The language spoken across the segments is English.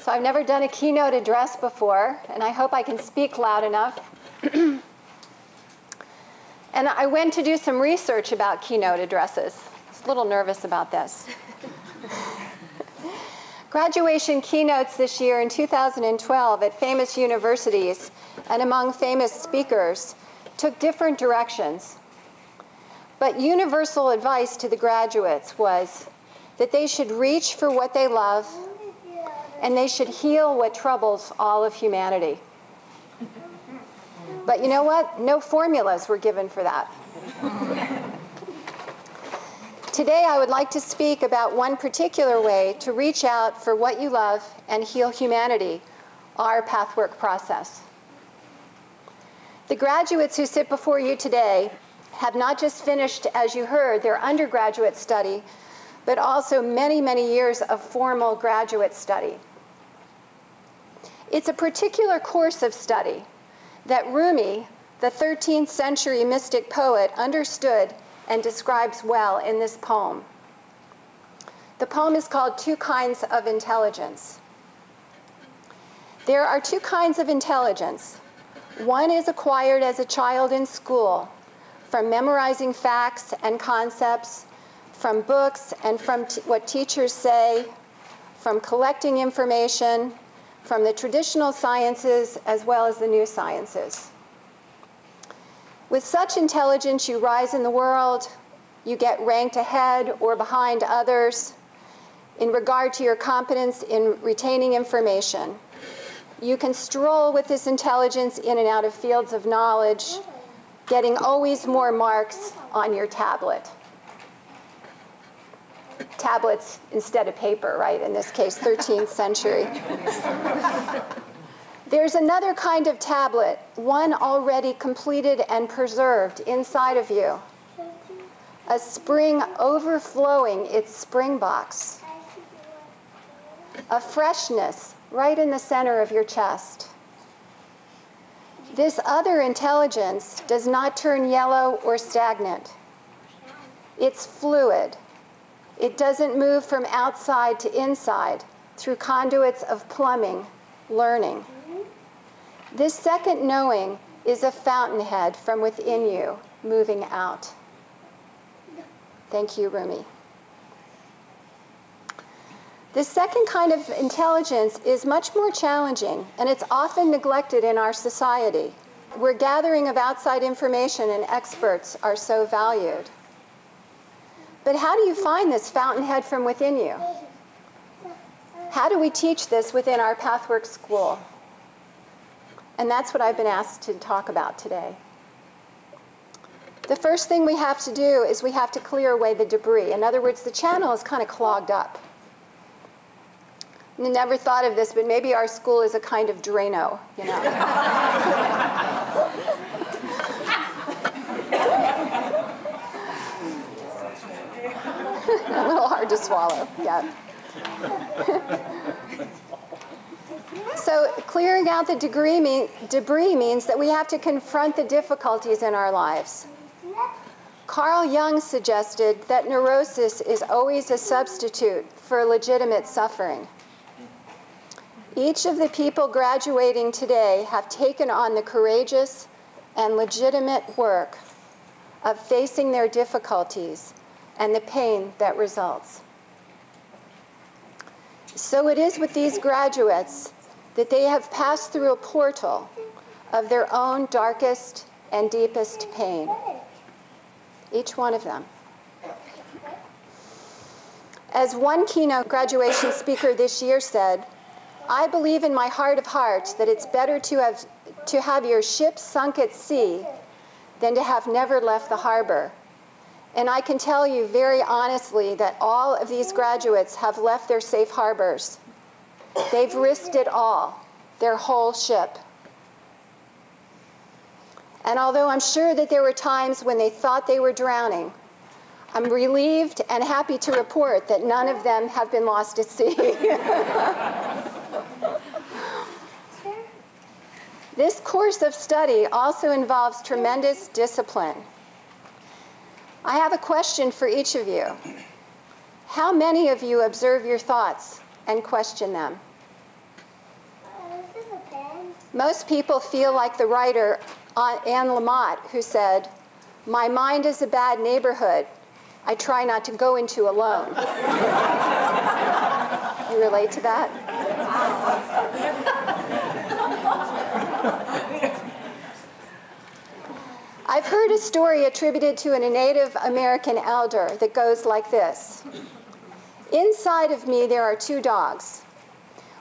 So I've never done a keynote address before, and I hope I can speak loud enough. And I went to do some research about keynote addresses. I was a little nervous about this. Graduation keynotes this year in 2012 at famous universities and among famous speakers took different directions. But universal advice to the graduates was that they should reach for what they love and they should heal what troubles all of humanity. But you know what? No formulas were given for that. Today, I would like to speak about one particular way to reach out for what you love and heal humanity, our Pathwork process. The graduates who sit before you today have not just finished, as you heard, their undergraduate study, but also many, many years of formal graduate study. It's a particular course of study that Rumi, the 13th century mystic poet, understood and describes well in this poem. The poem is called Two Kinds of Intelligence. There are two kinds of intelligence. One is acquired as a child in school, from memorizing facts and concepts, from books and from what teachers say, from collecting information, from the traditional sciences as well as the new sciences. With such intelligence, you rise in the world, you get ranked ahead or behind others in regard to your competence in retaining information. You can stroll with this intelligence in and out of fields of knowledge, getting always more marks on your tablet. Tablets instead of paper, right? In this case, 13th century. There's another kind of tablet, one already completed and preserved inside of you. A spring overflowing its spring box. A freshness right in the center of your chest. This other intelligence does not turn yellow or stagnant. It's fluid. It doesn't move from outside to inside through conduits of plumbing, learning. This second knowing is a fountainhead from within you, moving out. Thank you, Rumi. This second kind of intelligence is much more challenging, and it's often neglected in our society, where gathering of outside information and experts are so valued. But how do you find this fountainhead from within you? How do we teach this within our Pathwork school? And that's what I've been asked to talk about today. The first thing we have to do is we have to clear away the debris. In other words, the channel is kind of clogged up. I never thought of this, but maybe our school is a kind of Drano, you know. A little hard to swallow, yeah. So clearing out the debris means that we have to confront the difficulties in our lives. Carl Jung suggested that neurosis is always a substitute for legitimate suffering. Each of the people graduating today have taken on the courageous and legitimate work of facing their difficulties and the pain that results. So it is with these graduates that they have passed through a portal of their own darkest and deepest pain. Each one of them. As one keynote graduation speaker this year said, "I believe in my heart of hearts that it's better to have your ship sunk at sea than to have never left the harbor. And I can tell you very honestly that all of these graduates have left their safe harbors. They've risked it all, their whole ship. And although I'm sure that there were times when they thought they were drowning, I'm relieved and happy to report that none of them have been lost at sea." This course of study also involves tremendous discipline. I have a question for each of you. How many of you observe your thoughts and question them? Most people feel like the writer Anne Lamott, who said, "My mind is a bad neighborhood I try not to go into alone." You relate to that? I've heard a story attributed to a Native American elder that goes like this. Inside of me there are two dogs.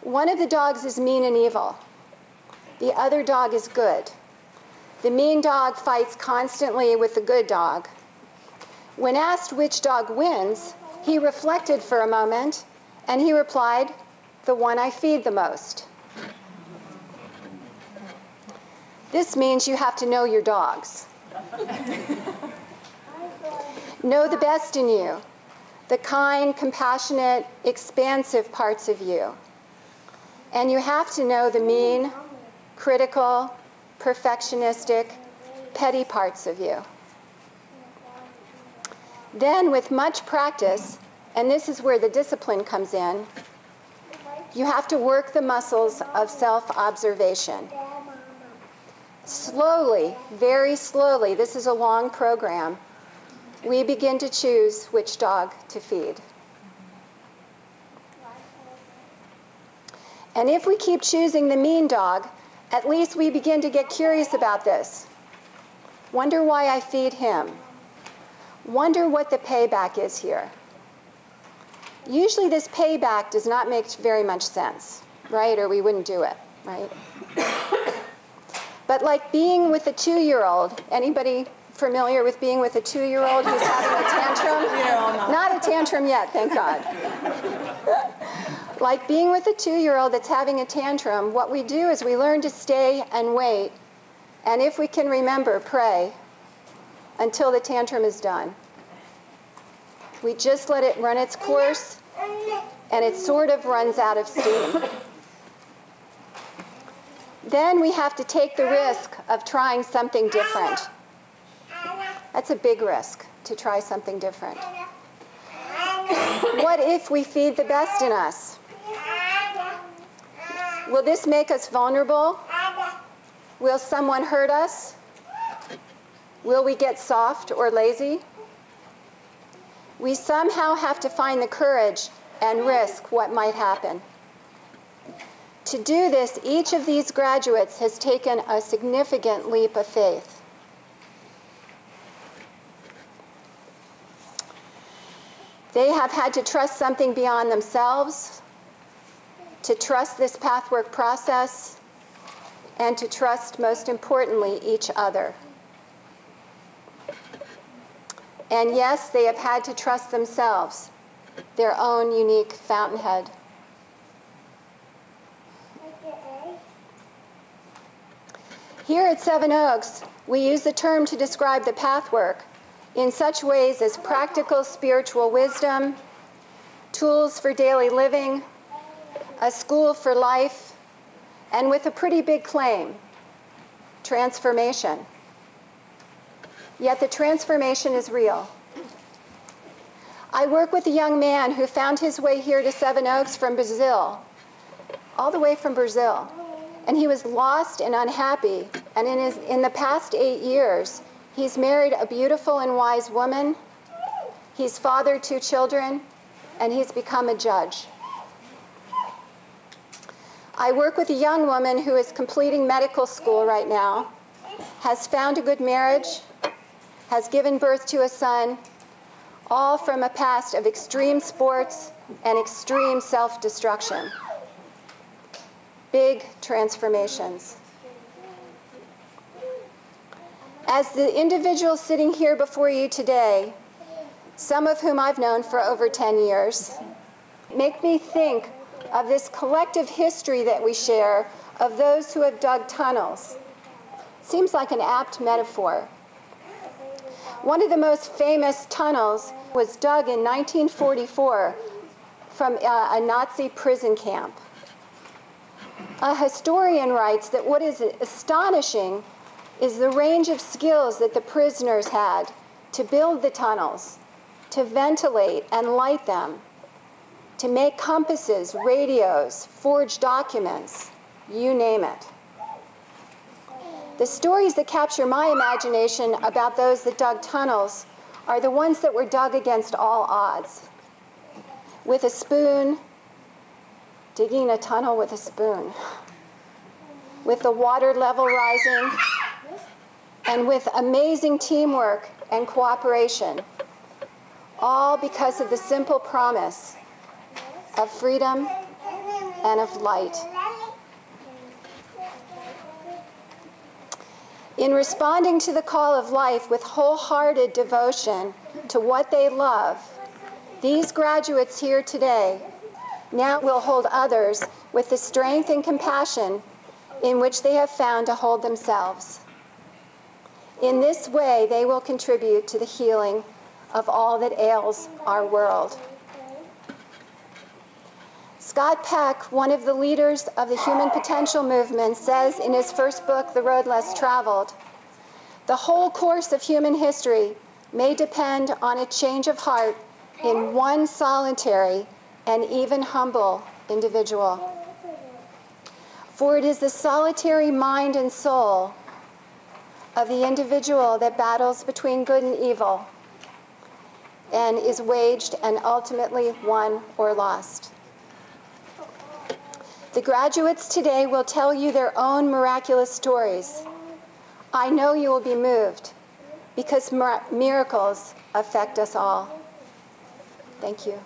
One of the dogs is mean and evil. The other dog is good. The mean dog fights constantly with the good dog. When asked which dog wins, he reflected for a moment, and he replied, "The one I feed the most." This means you have to know your dogs. Know the best in you, the kind, compassionate, expansive parts of you. And you have to know the mean, critical, perfectionistic, petty parts of you. Then, with much practice, and this is where the discipline comes in, you have to work the muscles of self-observation. Slowly, very slowly, this is a long program, we begin to choose which dog to feed. And if we keep choosing the mean dog, at least we begin to get curious about this. Wonder why I feed him. Wonder what the payback is here. Usually this payback does not make very much sense, right? Or we wouldn't do it, right? But like being with a 2-year-old, anybody familiar with being with a 2-year-old who's having a tantrum? Not a tantrum yet, thank God. Like being with a 2-year-old that's having a tantrum, what we do is we learn to stay and wait, and if we can remember, pray until the tantrum is done. We just let it run its course, and it sort of runs out of steam. Then we have to take the risk of trying something different. That's a big risk, to try something different. What if we feed the best in us? Will this make us vulnerable? Will someone hurt us? Will we get soft or lazy? We somehow have to find the courage and risk what might happen. To do this, each of these graduates has taken a significant leap of faith. They have had to trust something beyond themselves, to trust this pathwork process, and to trust, most importantly, each other. And yes, they have had to trust themselves, their own unique fountainhead. Here at Seven Oaks, we use the term to describe the pathwork in such ways as practical spiritual wisdom, tools for daily living, a school for life, and with a pretty big claim, transformation. Yet the transformation is real. I work with a young man who found his way here to Seven Oaks from Brazil, all the way from Brazil. And he was lost and unhappy. And in the past 8 years, he's married a beautiful and wise woman. He's fathered 2 children, and he's become a judge. I work with a young woman who is completing medical school right now, has found a good marriage, has given birth to a son, all from a past of extreme sports and extreme self-destruction. Big transformations. As the individuals sitting here before you today, some of whom I've known for over 10 years, make me think of this collective history that we share of those who have dug tunnels. Seems like an apt metaphor. One of the most famous tunnels was dug in 1944 from a Nazi prison camp. A historian writes that what is astonishing is the range of skills that the prisoners had to build the tunnels, to ventilate and light them, to make compasses, radios, forge documents, you name it. The stories that capture my imagination about those that dug tunnels are the ones that were dug against all odds. With a spoon, digging a tunnel with a spoon. With the water level rising, and with amazing teamwork and cooperation, all because of the simple promise of freedom and of light. In responding to the call of life with wholehearted devotion to what they love, these graduates here today now will hold others with the strength and compassion in which they have found to hold themselves. In this way, they will contribute to the healing of all that ails our world. Scott Peck, one of the leaders of the Human Potential Movement, says in his first book, The Road Less Traveled, the whole course of human history may depend on a change of heart in one solitary and even humble individual. For it is the solitary mind and soul of the individual that battles between good and evil and is waged and ultimately won or lost. The graduates today will tell you their own miraculous stories. I know you will be moved because miracles affect us all. Thank you.